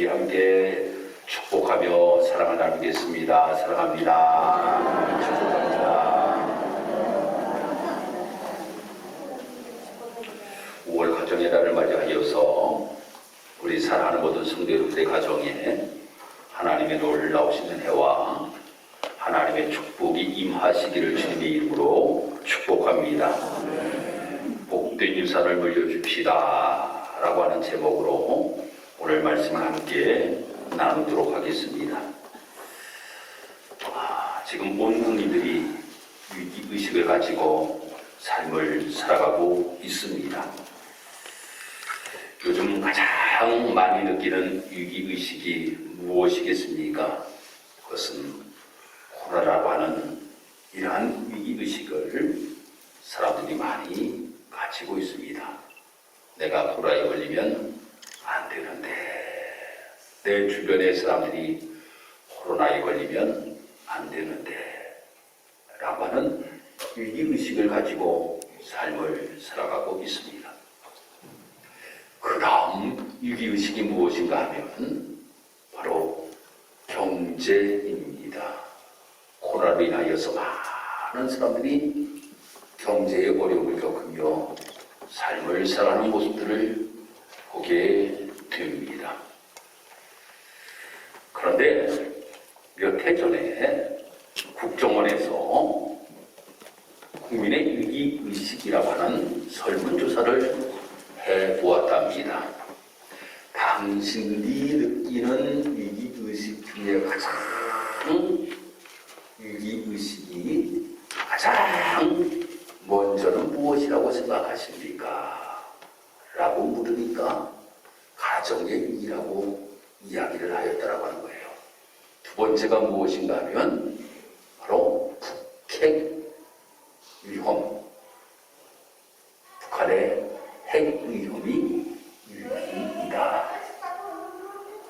우리 함께 축복하며 사랑을 나누겠습니다. 사랑합니다. 축복합니다. 5월 가정의 달을 맞이하여서 우리 사랑하는 모든 성도 여러분의 가정에 하나님의 놀라우신 은혜와 하나님의 축복이 임하시기를 주님의 이름으로 축복합니다. 복된 유산을 물려줍시다 라고 하는 제목으로 오늘 말씀을 함께 나누도록 하겠습니다. 지금 온 국민들이 위기의식을 가지고 삶을 살아가고 있습니다. 요즘 가장 많이 느끼는 위기의식이 무엇이겠습니까? 그것은 코로나라고 하는 이러한 위기의식을 사람들이 많이 가지고 있습니다. 내가 코로나에 걸리면 안 되는데, 내 주변의 사람들이 코로나에 걸리면 안 되는데 라고 하는 위기의식을 가지고 삶을 살아가고 있습니다. 그 다음 위기의식이 무엇인가 하면 바로 경제입니다. 코로나로 인하여서 많은 사람들이 경제의 어려움을 겪으며 삶을 살아가는 모습들을 보게 됩니다. 그런데 몇 해 전에 국정원에서 국민의 위기의식이라고 하는 설문조사를 해보았답니다. 당신이 느끼는 위기의식 중에 위기의식이 가장 먼저는 무엇이라고 생각하십니까? 라고 물으니까 가정의 위기라고 이야기를 하였다라고 하는 거예요. 두 번째가 무엇인가 하면 바로 북핵 위험, 북한의 핵 위험이 위기이다.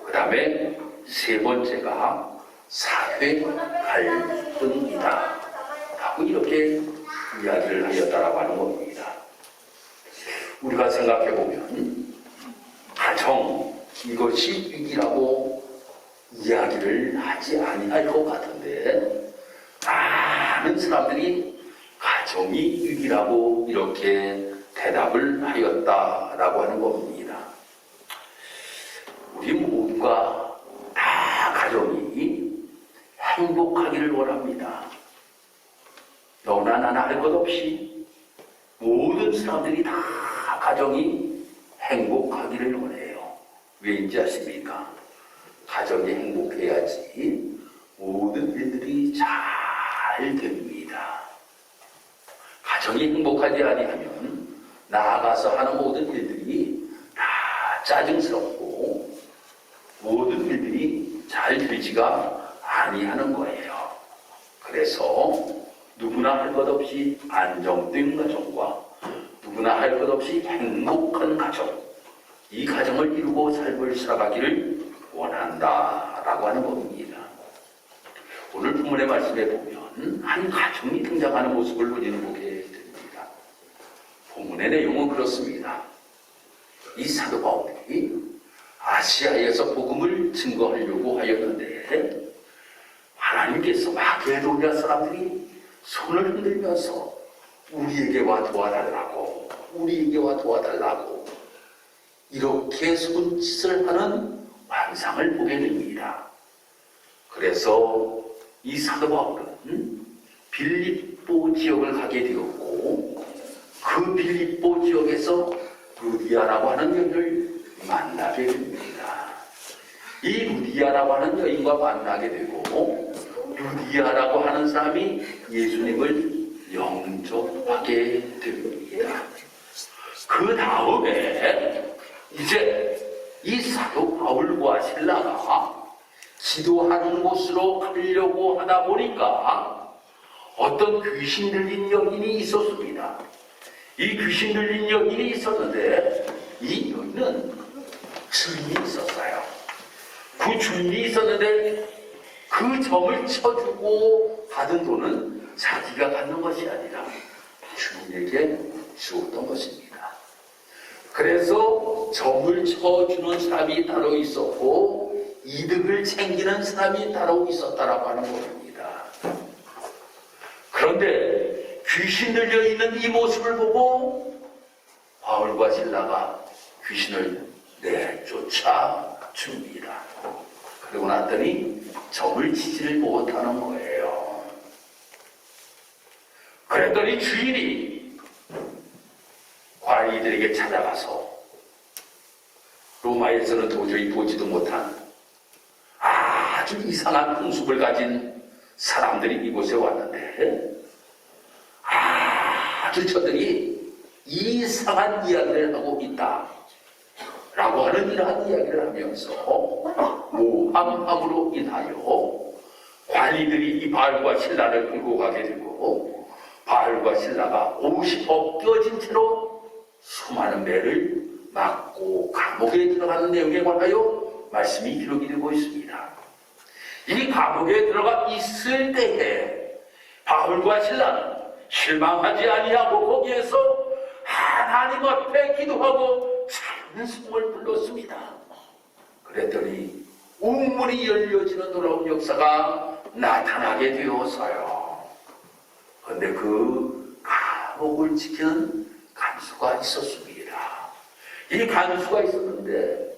그 다음에 세 번째가 사회 갈등이다 하고 이렇게 이야기를 하였다라고 하는 겁니다. 우리가 생각해보면 가정, 이것이 위기라고 이야기를 하지 아니할 것 같은데 많은 사람들이 가정이 위기라고 이렇게 대답을 하였다라고 하는 겁니다. 우리 모두가 다 가정이 행복하기를 원합니다. 너나 나나 할 것 없이 모든 사람들이 다 가정이 행복하기를 원해요. 왜인지 아십니까? 가정이 행복해야지 모든 일들이 잘 됩니다. 가정이 행복하지 아니하면 나아가서 하는 모든 일들이 다 짜증스럽고 모든 일들이 잘 되지가 아니하는 거예요. 그래서 누구나 할 것 없이 안정된 가정과 누구나 할 것 없이 행복한 가정, 이 가정을 이루고 삶을 살아가기를 원한다라고 하는 겁니다. 오늘 본문의 말씀에 보면 한 가정이 등장하는 모습을 우리는 보게 됩니다. 본문의 내용은 그렇습니다. 이 사도 바울이 아시아에서 복음을 증거하려고 하였는데 하나님께서 마게도냐 사람들이 손을 흔들면서 우리에게 와 도와달라고 이렇게 손짓을 하는 환상을 보게 됩니다. 그래서 이 사도 바울은 빌립보 지역을 가게 되었고 그 빌립보 지역에서 루디아라고 하는 여인을 만나게 됩니다. 이 루디아라고 하는 여인과 만나게 되고 루디아라고 하는 사람이 예수님을 영접하게 됩니다. 그 다음에 이제 이 사도 바울과 실라가 기도하는 곳으로 가려고 하다 보니까 어떤 귀신 들린 여인이 있었습니다. 이 귀신 들린 여인이 있었는데 이 여인은 주인이 있었어요. 그 주인이 있었는데 그 점을 쳐주고 받은 돈은 자기가 받는 것이 아니라 주인에게 주었던 것입니다. 그래서 점을 쳐주는 사람이 따로 있었고 이득을 챙기는 사람이 따로 있었다라고 하는 겁니다. 그런데 귀신 들려 있는 이 모습을 보고 바울과 실라가 귀신을 내쫓아 줍니다. 그러고 났더니 점을 치지를 못하는 거예요. 그랬더니 주인이 관리들에게 찾아가서 로마에서는 도저히 보지도 못한 아주 이상한 풍습을 가진 사람들이 이곳에 왔는데 아주 저들이 이상한 이야기를 하고 있다 라고 하는 이러한 이야기를 하면서 모함함으로 인하여 관리들이 이 바울과 실라를 끌고 가게 되고 바울과 실라가 옷이 벗겨진 채로 수많은 매를 맞고 감옥에 들어가는 내용에 관하여 말씀이 기록이 되고 있습니다. 이 감옥에 들어가 있을 때에 바울과 실라는 실망하지 아니하고 거기에서 하나님 앞에 기도하고 찬송을 불렀습니다. 그랬더니 우물이 열려지는 놀라운 역사가 나타나게 되어서요. 그런데 그 감옥을 지키는 간수가 있었습니다. 이 간수가 있었는데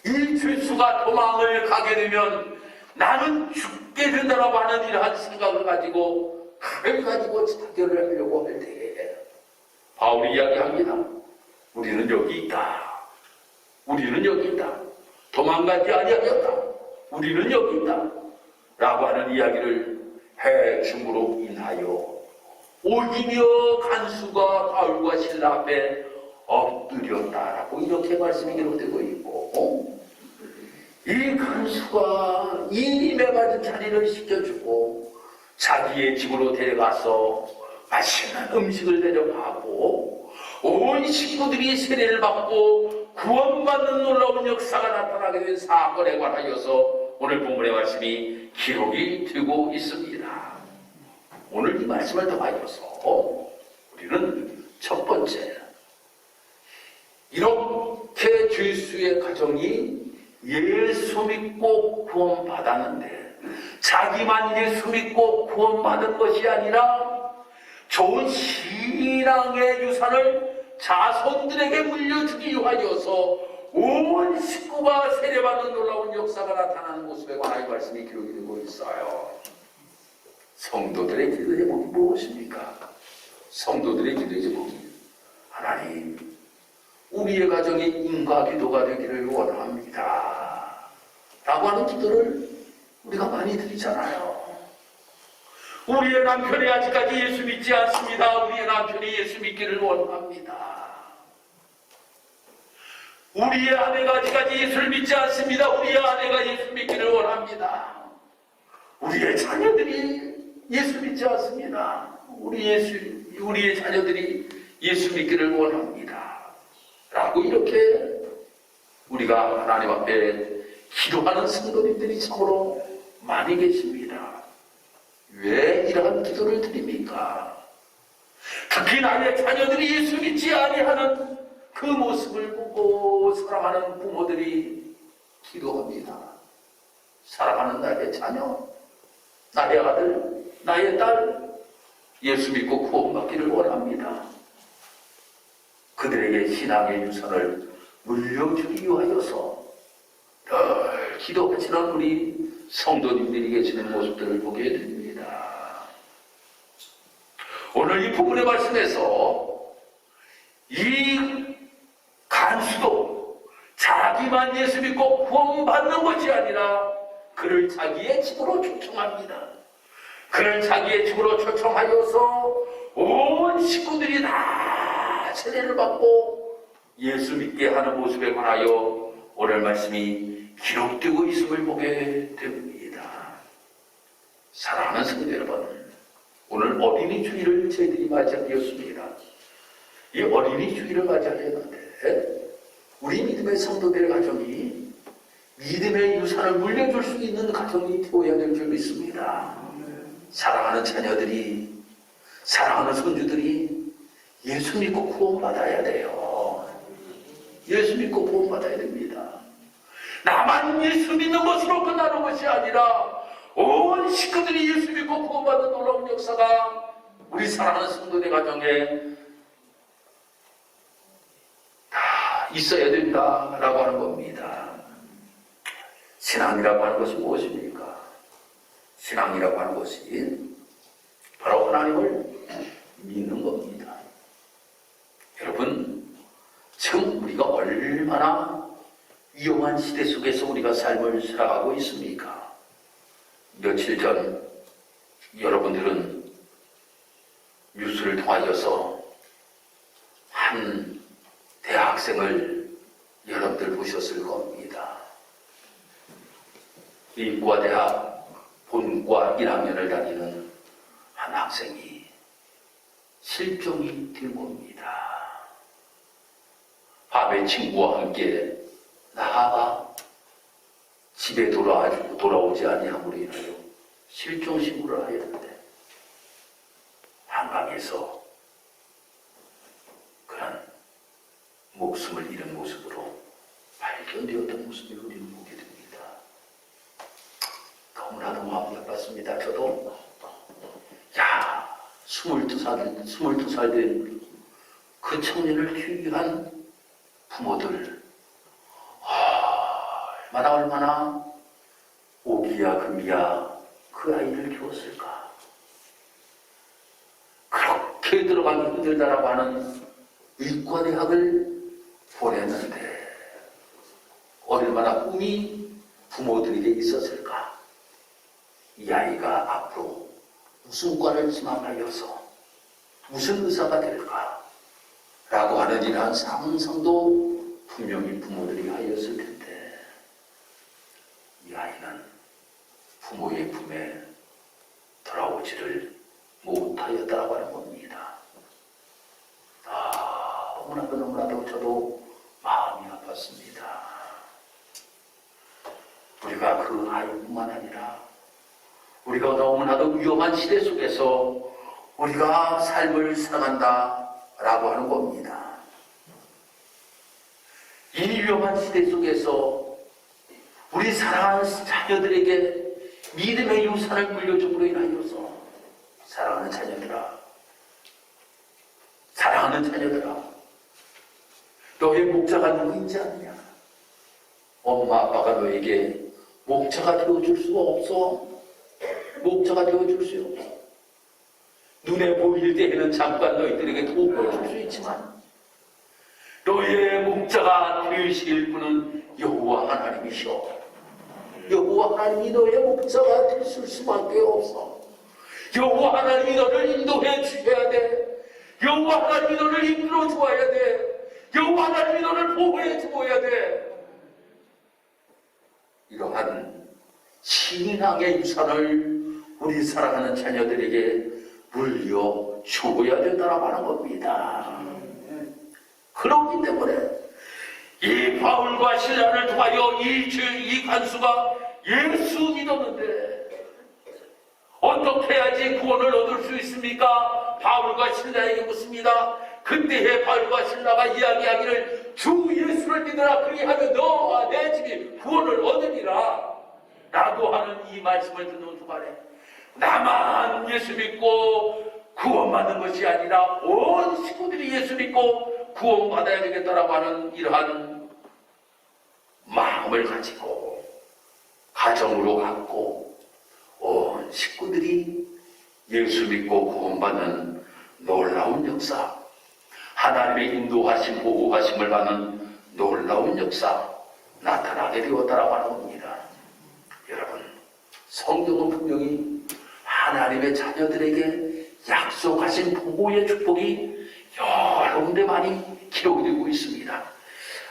이 죄수가 도망을 가게 되면 나는 죽게 된다라고 하는 이러한 생각을 가지고 칼을 가지고 자결을 하려고 할 때에 바울이 이야기합니다. 우리는 여기 있다. 우리는 여기 있다. 도망가지 아니하였다. 우리는 여기 있다. 라고 하는 이야기를 해줌으로 인하여 오히려 간수가 바울과 실라 앞에 엎드렸다라고 이렇게 말씀이 기록되고 있고 이 간수가 이 매맞은 자리를 시켜주고 자기의 집으로 데려가서 맛있는 음식을 데려가고 온 식구들이 세례를 받고 구원받는 놀라운 역사가 나타나게 된 사건에 관하여서 오늘 본문의 말씀이 기록이 되고 있습니다. 오늘 이 말씀을 더하여서 우리는 첫 번째 이렇게 죄수의 가정이 예수 믿고 구원받았는데 자기만 예수 믿고 구원받은 것이 아니라 좋은 신앙의 유산을 자손들에게 물려주기 위하여서 온 식구가 세례받는 놀라운 역사가 나타나는 모습에 관하여 말씀이 기록이 되고 있어요. 성도들의 기도 제목이 무엇입니까? 성도들의 기도 제목이 하나님 우리의 가정이 인과 기도가 되기를 원합니다 라고 하는 기도를 우리가 많이 드리잖아요. 우리의 남편이 아직까지 예수 믿지 않습니다. 우리의 남편이 예수 믿기를 원합니다. 우리의 아내가 아직까지 예수를 믿지 않습니다. 우리의 아내가 예수 믿기를 원합니다. 우리의 자녀들이 예수 믿지 않습니다. 우리의 자녀들이 예수 믿기를 원합니다. 라고 이렇게 우리가 하나님 앞에 기도하는 성도님들이 참으로 많이 계십니다. 왜 이러한 기도를 드립니까? 특히 나의 자녀들이 예수 믿지 아니하는 그 모습을 보고 사랑하는 부모들이 기도합니다. 사랑하는 나의 자녀, 나의 아들, 나의 딸 예수 믿고 구원받기를 원합니다. 그들에게 신앙의 유산을 물려주기 위하여서 늘 기도하시는 우리 성도님들이 계시는 모습들을 보게 됩니다. 오늘 이 부분의 말씀에서 이 간수도 자기만 예수 믿고 구원받는 것이 아니라 그를 자기의 집으로 초청합니다. 그를 자기의 집으로 초청하여서 온 식구들이 다 세례를 받고 예수 믿게 하는 모습에 관하여 오늘 말씀이 기록되고 있음을 보게 됩니다. 사랑하는 성도 여러분, 오늘 어린이 주일을 저희들이 맞이하였습니다. 이 어린이 주일을 맞이하였는데 우리 믿음의 성도들의 가정이 믿음의 유산을 물려줄 수 있는 가정이 되어야 될 줄 믿습니다. 사랑하는 자녀들이, 사랑하는 손주들이 예수 믿고 구원받아야 돼요. 예수 믿고 구원받아야 됩니다. 나만 예수 믿는 것으로 끝나는 것이 아니라 온 식구들이 예수 믿고 구원받는 놀라운 역사가 우리 사랑하는 성도의 가정에 다 있어야 된다라고 하는 겁니다. 신앙이라고 하는 것이 무엇입니까? 신앙이라고 하는 것이 바로 하나님을 믿는 겁니다. 여러분, 지금 우리가 얼마나 위험한 시대 속에서 우리가 삶을 살아가고 있습니까? 며칠 전 여러분들은 뉴스를 통하여서 한 대학생을 여러분들 보셨을 겁니다. 의과대학 본과 1학년을 다니는 한 학생이 실종이 된 겁니다. 밤에 친구와 함께 나가가 집에 돌아오지 아니함으로 인하여 실종신고를 하였는데 한강에서 그런 목숨을 잃은 모습으로 발견되었던 모습을 우리는 보게 됩니다. 너무나도 마음이 아팠습니다. 저도 22살 된 그 청년을 키우기 부모들 얼마나 오기야 금이야 그 아이를 키웠을까. 그렇게 들어가기 힘들다라고 하는 의과대학을 보냈는데 얼마나 꿈이 부모들에게 있었을까. 이 아이가 앞으로 무슨 과를 지망하여서 무슨 의사가 될까 라고 하는 이러한 상상도 분명히 부모들이 하였을 텐데 이 아이는 부모의 품에 돌아오지를 못하였다고 하는 겁니다. 너무나도 저도 마음이 아팠습니다. 우리가 그 아이뿐만 아니라 우리가 너무나도 위험한 시대 속에서 우리가 삶을 살아간다라고 하는 겁니다. 이 위험한 시대 속에서 우리 사랑하는 자녀들에게 믿음의 유산을 물려줌으로 인하여서 사랑하는 자녀들아 너의 목자가 누구인지 아느냐? 엄마 아빠가 너에게 목자가 되어줄 수가 없어. 목자가 되어줄 수 없어. 눈에 보일 때에는 잠깐 너희들에게 도움을 줄 수 있지만 너의 목자가 되실 분은 여호와 하나님이시오. 여호와 하나님이 너의 목자가 되실 수밖에 없어. 여호와 하나님이 너를 인도해 주셔야 돼. 여호와 하나님이 너를 이끌어 주어야 돼. 여호와 하나님이 너를 보호해 주어야 돼. 이러한 신앙의 유산을 우리 사랑하는 자녀들에게 물려주어야 된다고 하는 겁니다. 그렇기 때문에 이 바울과 실라를 통하여 이 간수가 예수 믿었는데 어떻게 해야지 구원을 얻을 수 있습니까? 바울과 실라에게 묻습니다. 그때의 바울과 실라가 이야기하기를 주 예수를 믿으라 그리하면 너와 내 집이 구원을 얻으리라 라고 하는 이 말씀을 듣는 순간에 나만 예수 믿고 구원받는 것이 아니라 온 식구들이 예수 믿고 구원받아야 되겠다라고 하는 이러한 마음을 가지고 가정으로 갖고 온 식구들이 예수 믿고 구원받는 놀라운 역사, 하나님의 인도하심, 보호하심을 받는 놀라운 역사 나타나게 되었다라고 하는 겁니다. 여러분, 성경은 분명히 하나님의 자녀들에게 약속하신 보호의 축복이 여러 군데 많이 기록되고 있습니다.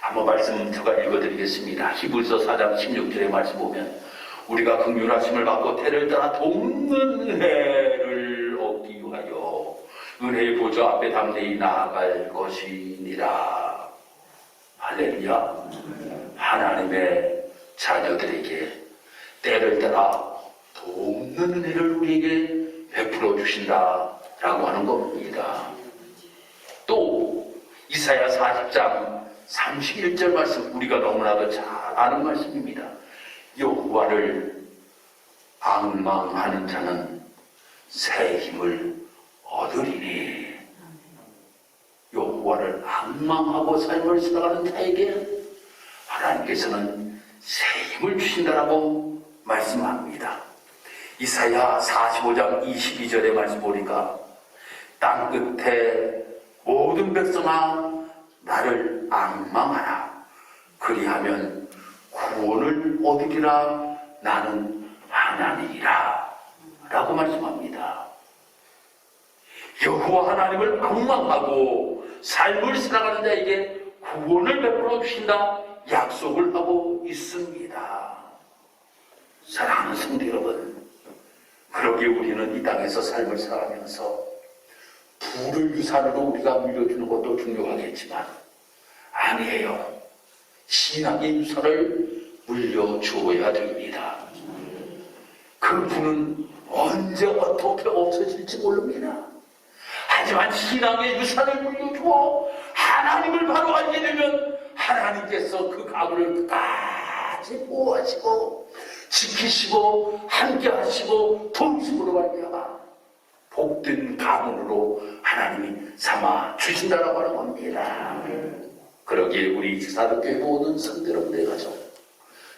한번 말씀 제가 읽어드리겠습니다. 히브리서 4장 16절의 말씀 보면 우리가 긍휼하심을 받고 태를 따라 돕는 은혜를 얻기 위하여 은혜의 보좌 앞에 담대히 나아갈 것이니라. 할렐루야. 하나님의 자녀들에게 때를 따라 돕는 은혜를 우리에게 베풀어 주신다라고 하는 겁니다. 또 이사야 40장 31절 말씀, 우리가 너무나도 잘 아는 말씀입니다. 여호와를 앙망하는 자는 새 힘을 얻으리니. 여호와를 앙망하고 삶을 살아가는 자에게 하나님께서는 새 힘을 주신다라고 말씀합니다. 이사야 45장 22절의 말씀 보니까 땅 끝에 모든 백성아 나를 앙망하라. 그리하면 구원을 얻으리라. 나는 하나님이라 라고 말씀합니다. 여호와 하나님을 앙망하고 삶을 살아가는 자에게 구원을 베풀어 주신다 약속을 하고 있습니다. 사랑하는 성도 여러분, 그러기에 우리는 이 땅에서 삶을 살아가면서 부를 유산으로 우리가 물려주는 것도 중요하겠지만 아니에요. 신앙의 유산을 물려주어야 됩니다. 그 부는 언제 어떻게 없어질지 모릅니다. 하지만 신앙의 유산을 물려주어 하나님을 바로 알게 되면 하나님께서 그 가문을 끝까지 보호하시고 지키시고 함께하시고 도우심으로 말미암아 복된 가문으로 하나님이 삼아 주신다라고 하는 겁니다. 그러기에 우리 사도교회 모든 성도 여러분의 가정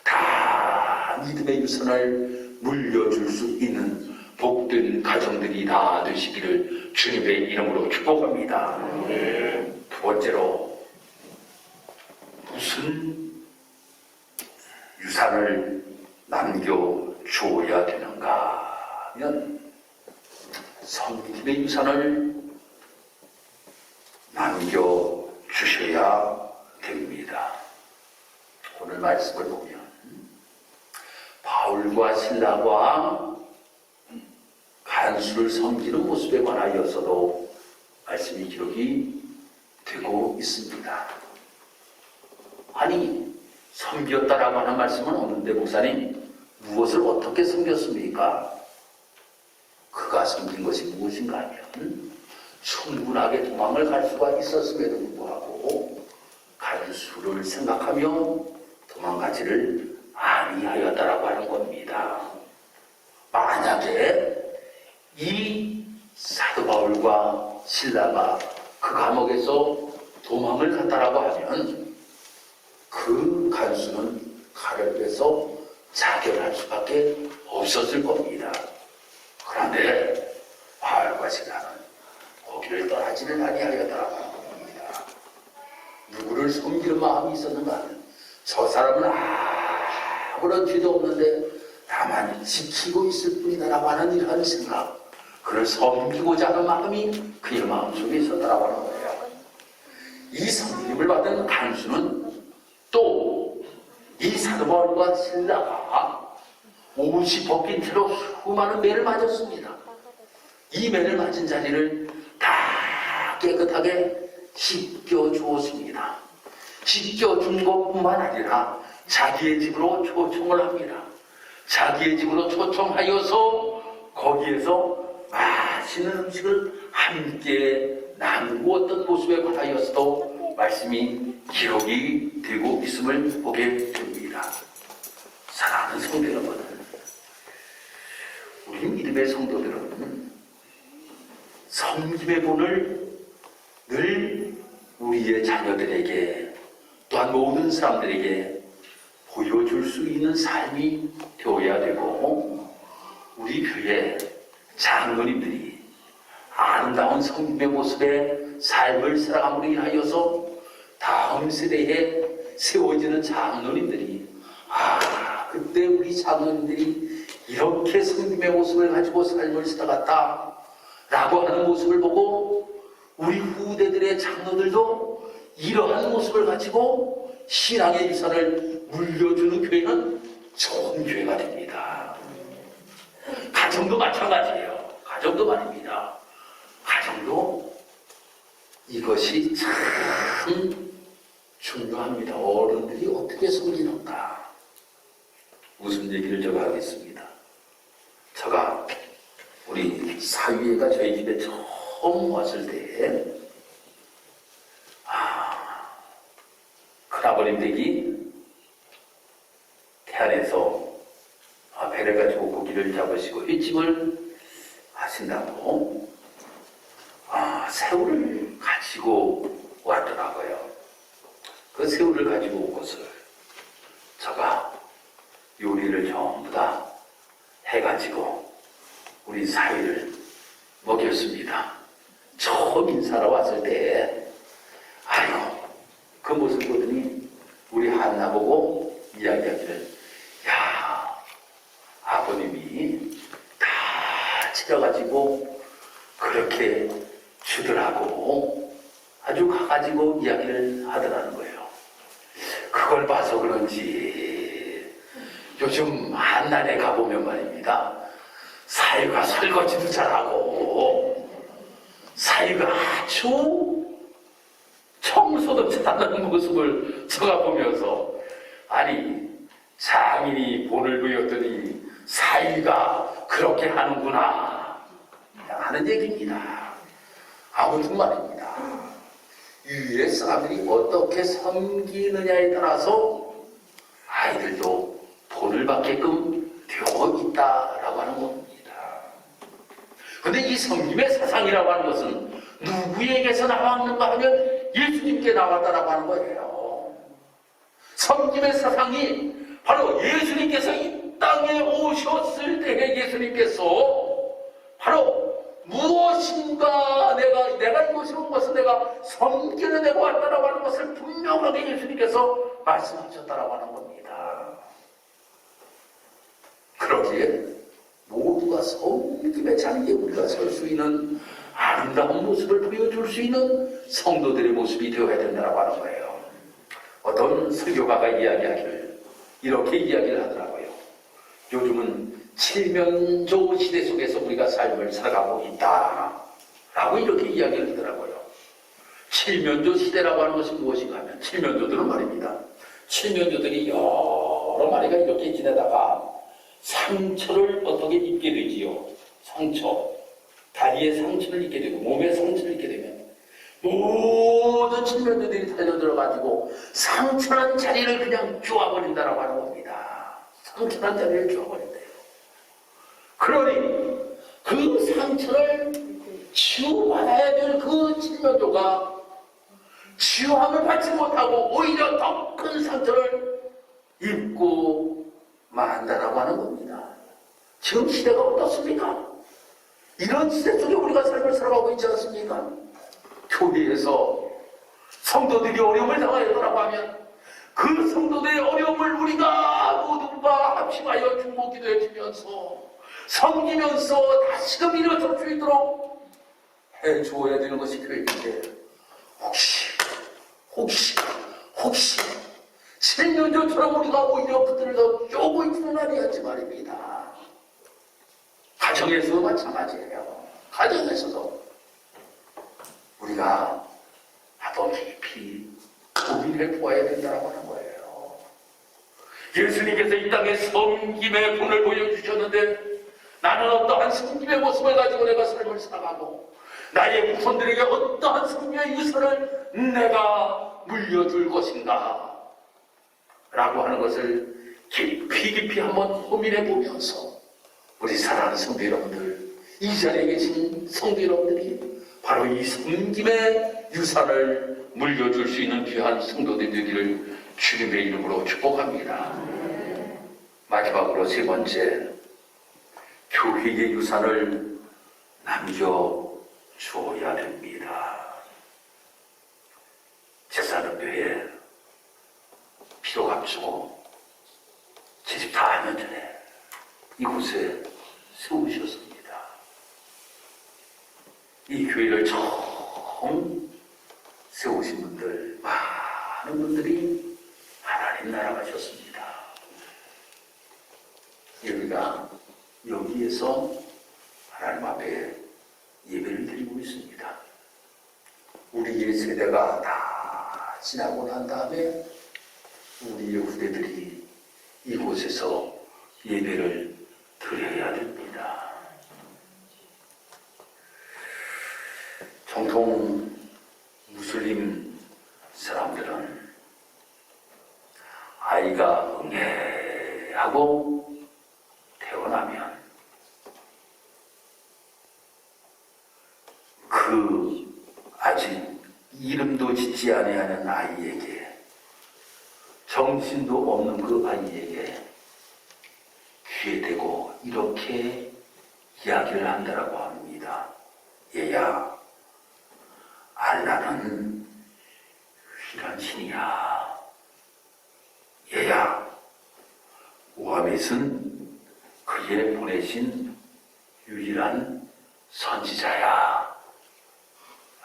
다 믿음의 유산을 물려줄 수 있는 복된 가정들이 다 되시기를 주님의 이름으로 축복합니다. 두 번째로, 무슨 유산을 남겨주어야 되는가 하면 성김의 유산을 남겨주셔야 됩니다. 오늘 말씀을 보면 바울과 실라가 간수를 섬기는 모습에 관하여서도 말씀이 기록이 되고 있습니다. 아니, 섬겼다라고 하는 말씀은 없는데 목사님 무엇을 어떻게 섬겼습니까? 그가 섬긴 것이 무엇인가 하면 충분하게 도망을 갈 수가 있었음에도 불구하고 간수를 생각하며 도망가지를 아니하였다라고 하는 겁니다. 만약에 이 사도 바울과 실라가 그 감옥에서 도망을 갔다라고 하면 그 간수는 칼을 빼서 자결할 수밖에 없었을 겁니다. 그런데 바울과 실라는 거기를 떠나지를 아니하였다라고 하는 겁니다. 누구를 섬기는 마음이 있었는가 하면 저 사람은 아무런 죄도 없는데 다만 지키고 있을 뿐이다라고 하는 이러한 생각, 그를 섬기고자 하는 마음이 그의 마음속에 있었다라고 하는 거예요. 이 섬김을 받은 간수는 또 이 사도 바울과 실라가 옷이 벗긴 채로 수많은 매를 맞았습니다. 이 매를 맞은 자리를 다 깨끗하게 씻겨주었습니다. 씻겨준 것뿐만 아니라 자기의 집으로 초청을 합니다. 자기의 집으로 초청하여서 거기에서 맛있는 음식을 함께 나누었던 모습에 관하여서도 말씀이 기록이 되고 있음을 보게 됩니다. 사랑하는 성도 여러분, 우리 믿음의 성도들은 섬김의 본을 늘 우리의 자녀들에게 또한 모든 사람들에게 보여줄 수 있는 삶이 되어야 되고, 우리 교회 장로님들이 아름다운 섬김의 모습에 삶을 살아감으로 인하여서 다음 세대에 세워지는 장로님들이 그때 우리 장로님들이 이렇게 섬김의 모습을 가지고 삶을 살아갔다 라고 하는 모습을 보고 우리 후대들의 장로들도 이러한 모습을 가지고 신앙의 유산을 물려주는 교회는 좋은 교회가 됩니다. 가정도 마찬가지예요. 가정도 말입니다. 가정도 이것이 참 중요합니다. 어른들이 어떻게 섬기는가. 무슨 얘기를 제가 하겠습니다. 제가 우리 사위애가 저희 집에 처음 왔을 때 그래가지고 고기를 잡으시고 횟집을 하신다고 새우를 가지고 왔더라고요. 그 새우를 가지고 온 것을 제가 요리를 전부 다 해가지고 우리 사위를 먹였습니다. 처음 인사하러 왔을 때 아이고 그 모습 보더니 우리 한나 보고 이야기하기를 야 아버님이 다 치러가지고 그렇게 주더라고 아주 가가지고 이야기를 하더라는 거예요. 그걸 봐서 그런지 요즘 한날에 가보면 말입니다. 사위가 설거지도 잘하고 사위가 아주 청소도 잘하는 모습을 제가 보면서 아니 장인이 본을 보였더니 사위가 그렇게 하는구나 하는 얘기입니다. 아무튼 말입니다. 위에 사람들이 어떻게 섬기느냐에 따라서 아이들도 본을 받게끔 되어 있다라고 하는 겁니다. 그런데 이 섬김의 사상이라고 하는 것은 누구에게서 나왔는가 하면 예수님께 나왔다라고 하는 거예요. 섬김의 사상이 바로 예수님께서 이 땅에 오셨을 때에 예수님께서 바로 무엇인가 내가 이곳에 온 것은 내가 섬기는 데가 왔다라고 하는 것을 분명하게 예수님께서 말씀하셨다라고 하는 겁니다. 그러기에 모두가 섬김의 자리에 우리가 설 수 있는 아름다운 모습을 보여줄 수 있는 성도들의 모습이 되어야 된다고 하는 거예요. 어떤 설교가가 이야기하기를 이렇게 이야기를 하더라고요. 요즘은 칠면조 시대 속에서 우리가 삶을 살아가고 있다 라고 이렇게 이야기를 하더라고요. 칠면조 시대라고 하는 것이 무엇인가 하면 칠면조들은 말입니다. 칠면조들이 여러 마리가 이렇게 지내다가 상처를 어떻게 입게 되지요? 상처. 다리에 상처를 입게 되고 몸에 상처를 입게 되면 모든 칠면조들이 달려들어가지고 상처난 자리를 그냥 쪼아버린다라고 하는 겁니다. 상처난 자리를 쪼아버린대요. 그러니 그 상처를 치유받아야 될 그 칠면조가 치유함을 받지 못하고 오히려 더 큰 상처를 입고 만다라고 하는 겁니다. 지금 시대가 어떻습니까? 이런 시대 속에 우리가 삶을 살아가고 있지 않습니까? 교회에서 성도들이 어려움을 당하였다고 하면 그 성도들의 어려움을 우리가 모두가 합심하여 중보 기도해 주면서 섬기면서 다시금 일어설 수 있도록 해 주어야 되는 것이 교회인데 혹시 7년전처럼 우리가 오히려 그들을 더 쪼고 있는 날이었지 말입니다. 가정에서도 마찬가지예요. 가정에서도 우리가 더 깊이 고민해 보아야 된다고 하는 거예요. 예수님께서 이 땅에 섬김의 본을 보여주셨는데 나는 어떠한 섬김의 모습을 가지고 내가 삶을 살아가고 나의 후손들에게 어떠한 섬김의 유산을 내가 물려줄 것인가 라고 하는 것을 깊이 한번 고민해 보면서 우리 사랑하는 성도 여러분들, 이 자리에 계신 성도 여러분들이 바로 이 섬김의 유산을 물려줄 수 있는 귀한 성도들 되기를 주님의 이름으로 축복합니다. 마지막으로 세 번째, 교회의 유산을 남겨주어야 됩니다. 제사는교회 피로 감추고 74년 전에 이곳에 세우셨습니다. 이 교회를 처음 세우신 분들, 많은 분들이 하나님 나라 가셨습니다. 여기에서 하나님 앞에 예배를 드리고 있습니다. 우리의 세대가 다 지나고 난 다음에 우리의 후대들이 이곳에서 예배를 드려야 됩니다. 정통 무슬림 사람들은 아이가 응애하고 태어나면 이름도 짓지 아니하는 아이에게, 정신도 없는 그 아이에게 귀에 대고 이렇게 이야기를 한다라고 합니다. 얘야, 알라는 유일한 신이야. 얘야, 무하멧은 그의 보내신 유일한 선지자야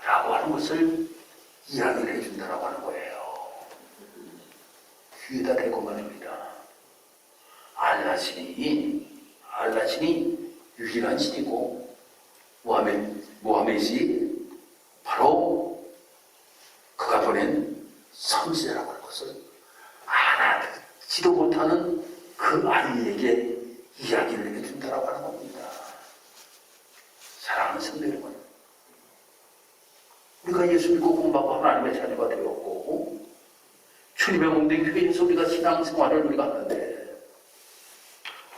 라고 하는 것을 이야기를 해준다라고 하는 거예요. 귀에다 대고 말입니다. 알라신이 유일한 신이고 무하멧이 바로 그가 보낸 선지자라고 하는 것을 알아듣지도 못하는 그 아이에게 이야기를 해준다라고 하는 겁니다. 사랑하는 성도 여러분, 우리가 예수 믿고 구원받고 하나님의 자녀가 되었고 주님의 몸된 교회에서 우리가 신앙생활을 우리가 하는데,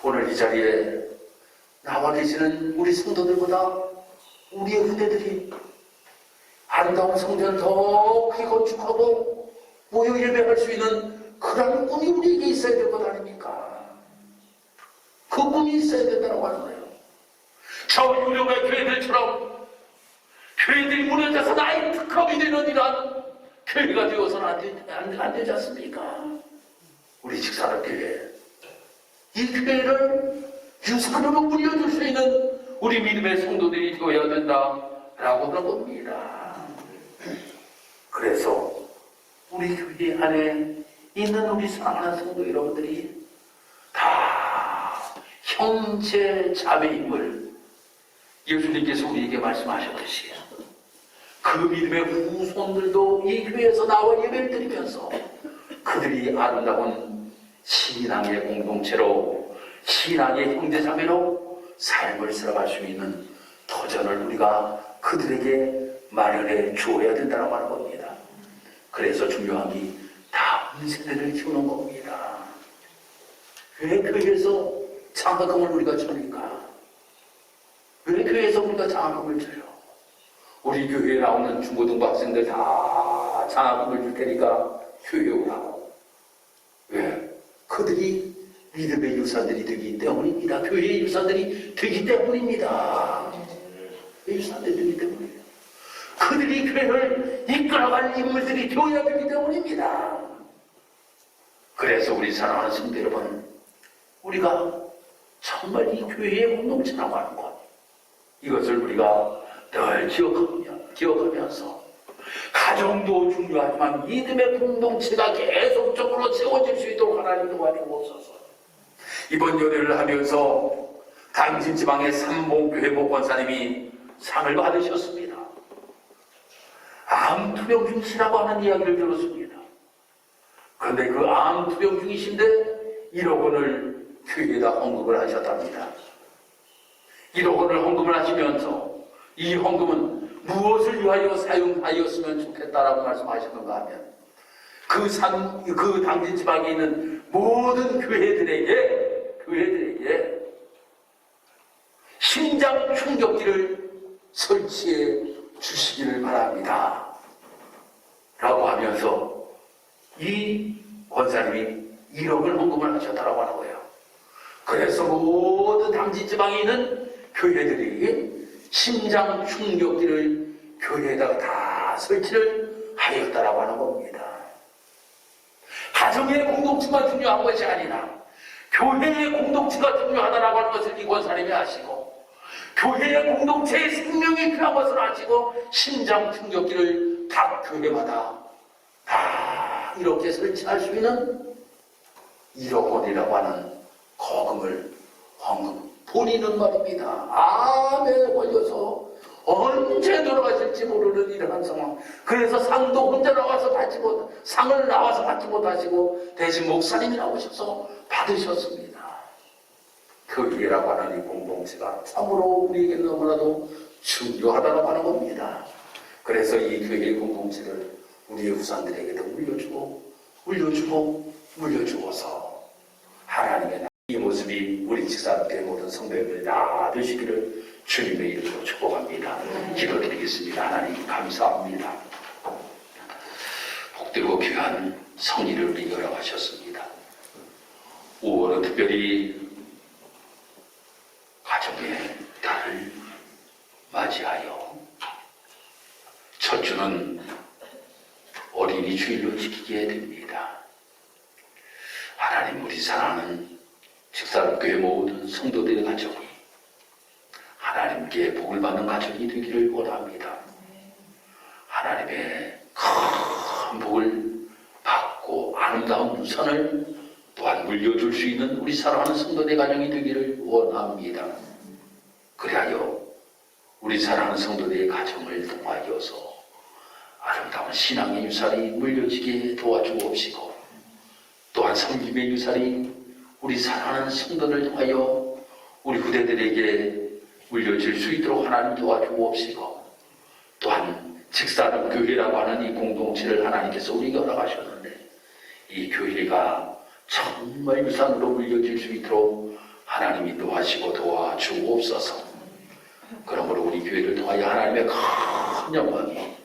오늘 이 자리에 나와 계시는 우리 성도들보다 우리의 후대들이 아름다운 성전 더 크게 건축하고 모여 예배할 수 있는 그런 꿈이 우리에게 있어야 될 것 아닙니까? 그 꿈이 있어야 된다고 하는 거예요. 저 유명한 교회들처럼 교회들이 무너져서 나의 특허이 되는 이러한 교회가 되어서는 안 되지 않습니까? 우리 직사랑교회, 이 교회를 유산으로 물려줄 수 있는 우리 믿음의 성도들이 되어야 된다라고 하는 겁니다. 그래서 우리 교회 안에 있는 우리 사랑하는 성도 여러분들이 다 형제 자매임을 예수님께서 우리에게 말씀하셨듯이 그 믿음의 후손들도 이 교회에서 나와 예배를 드리면서 그들이 아름다운 신앙의 공동체로, 신앙의 형제자매로 삶을 살아갈 수 있는 도전을 우리가 그들에게 마련해 주어야 된다고 하는 겁니다. 그래서 중요한 게 다음 세대를 키우는 겁니다. 왜 교회에서 장학금을 우리가 줍니까? 왜 교회에서 우리가 장학금을 줘요? 우리 교회에 나오는 중고등부 학생들 다 장학금을 줄 테니까 교회에 오라고. 왜? 그들이 믿음의 유산들이 되기 때문입니다. 교회의 유산들이 되기 때문입니다. 유산들이 되기 때문이에요. 그들이 교회를 이끌어갈 인물들이 되어야 되기 때문입니다. 그래서 우리 사랑하는 성도 여러분, 우리가 정말 이 교회의 공동체라고 하는 것, 이것을 우리가 늘 기억하면서 가정도 중요하지만 믿음의 공동체가 계속적으로 세워질 수 있도록 하나님 도와주옵소서. 이번 연회를 하면서 당진지방의 삼봉교회 목권사님이 상을 받으셨습니다. 암투병 중이시라고 하는 이야기를 들었습니다. 그런데 그 암투병 중이신데 1억 원을 교회에다 헌금을 하셨답니다. 1억 원을 헌금을 하시면서 이 헌금은 무엇을 위하여 사용하였으면 좋겠다라고 말씀하셨는가 하면 그 당진 지방에 있는 모든 교회들에게 심장 충격기를 설치해 주시기를 바랍니다 라고 하면서 이 권사님이 1억을 헌금을 하셨다라고 하는 거예요. 그래서 모든 당진 지방에 있는 교회들이 심장 충격기를 교회에다가 다 설치를 하였다라고 하는 겁니다. 가정의 공동체가 중요한 것이 아니라 교회의 공동체가 중요하다라고 하는 것을 이 권사님이 아시고, 교회의 공동체의 생명이 필요한 것을 아시고 심장 충격기를 각 교회마다 다 이렇게 설치할 수 있는 1억 원이라고 하는 거금을 헌금, 본인은 말입니다, 암에 걸려서 언제 돌아가실지 모르는 이러한 상황. 그래서 상도 혼자 나와서 상을 나와서 받지 못하시고 대신 목사님이 나오셔서 받으셨습니다. 교회라고 하는 이 공동체가 참으로 우리에게 너무나도 중요하다고 하는 겁니다. 그래서 이 교회의 공동체를 우리의 후손들에게도 물려주어서 하나님의 이 모습이 우리 직사교회 모든 성도님들 다 되시기를 주님의 이름으로 축복합니다. 기도드리겠습니다. 하나님 감사합니다. 그리고 귀한 성의를 우리 열어가셨습니다. 5월은 특별히 가정의 달을 맞이하여 첫 주는 어린이 주일로 지키게 됩니다. 하나님, 우리 사랑하는 직사교회 모든 성도들의 가정이 하나님께 복을 받는 가정이 되기를 원합니다. 하나님의 큰 복을 받고 아름다운 유산을 또한 물려줄 수 있는 우리 사랑하는 성도들의 가정이 되기를 원합니다. 그리하여 우리 사랑하는 성도들의 가정을 통하여서 아름다운 신앙의 유산이 물려지게 도와주옵시고, 또한 섬김의 유산이 우리 사랑하는 성도를 통하여 우리 후대들에게 물려질 수 있도록 하나님 도와주옵시고, 또한 직사는 교회라고 하는 이 공동체를 하나님께서 우리에게 허락하셨는데 이 교회가 정말 유산으로 물려질 수 있도록 하나님이 인도하시고 도와주옵소서. 그러므로 우리 교회를 통하여 하나님의 큰 영광이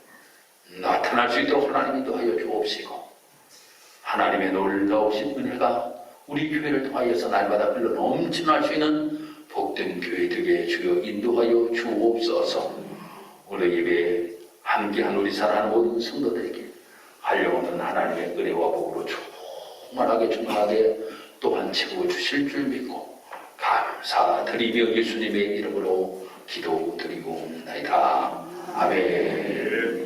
나타날 수 있도록 하나님이 인도하여 주옵시고, 하나님의 놀라우신 은혜가 우리 교회를 통하여서 날마다 흘러 넘쳐날 수 있는 복된 교회 되게 주여 인도하여 주옵소서. 오늘 예배에 함께한 우리 사랑하는 모든 성도들에게 한영없는 하나님의 은혜와 복으로 충만하게 충만하게 또한 채워주실 줄 믿고 감사드리며 예수님의 이름으로 기도드리고옵나이다. 아멘.